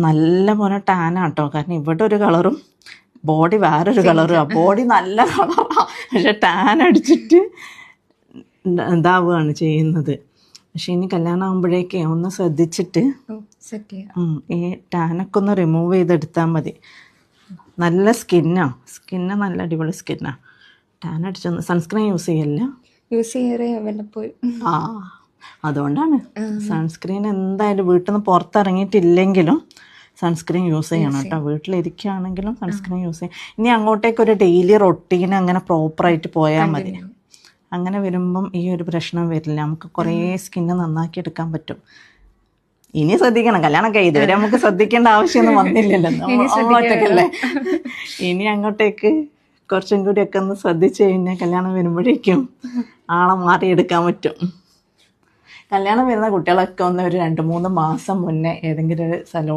നല്ല പോലെ ടാനാട്ടോ. കാരണം ഇവിടെ ഒരു കളറും ബോഡി വേറൊരു കളറും. ബോഡി നല്ല കളറാണ്, പക്ഷെ ടാൻ അടിച്ചിട്ട് ഇതാവുകയാണ് ചെയ്യുന്നത്. പക്ഷെ ഇനി കല്യാണം ആകുമ്പോഴേക്കേ ഒന്ന് ശ്രദ്ധിച്ചിട്ട് ഈ ടാനൊക്കെ ഒന്ന് റിമൂവ് ചെയ്തെടുത്താൽ മതി. നല്ല സ്കിന്ന് നല്ല അടിപൊളി സ്കിന്നാണ്. ടാൻ അടിച്ചൊന്ന് സൺസ്ക്രീൻ യൂസ് ചെയ്യല്ല. അതുകൊണ്ടാണ് സൺസ്ക്രീൻ എന്തായാലും വീട്ടിൽ നിന്ന് പുറത്തിറങ്ങിയിട്ടില്ലെങ്കിലും സൺസ്ക്രീൻ യൂസ് ചെയ്യണം കേട്ടോ. വീട്ടിലിരിക്കുകയാണെങ്കിലും സൺസ്ക്രീൻ യൂസ് ചെയ്യണം. ഇനി അങ്ങോട്ടേക്കൊരു ഡെയിലി റൊട്ടീൻ അങ്ങനെ പ്രോപ്പറായിട്ട് പോയാൽ മതി. അങ്ങനെ വരുമ്പം ഈ ഒരു പ്രശ്നം വരില്ല. നമുക്ക് കുറേ സ്കിന്ന് നന്നാക്കി എടുക്കാൻ പറ്റും. ഇനി ശ്രദ്ധിക്കണം. കല്യാണമൊക്കെ ഇതുവരെ നമുക്ക് ശ്രദ്ധിക്കേണ്ട ആവശ്യമൊന്നും വന്നില്ലല്ലോ, ഒറ്റക്കല്ലേ. ഇനി അങ്ങോട്ടേക്ക് കുറച്ചും കൂടിയൊക്കെ ഒന്ന് ശ്രദ്ധിച്ചു കഴിഞ്ഞാൽ കല്യാണം വരുമ്പോഴേക്കും ആളെ മാറിയെടുക്കാൻ പറ്റും. കല്യാണം വരുന്ന കുട്ടികളൊക്കെ ഒന്ന് ഒരു 2-3 മാസം മുന്നേ ഏതെങ്കിലും ഒരു സലൂൺ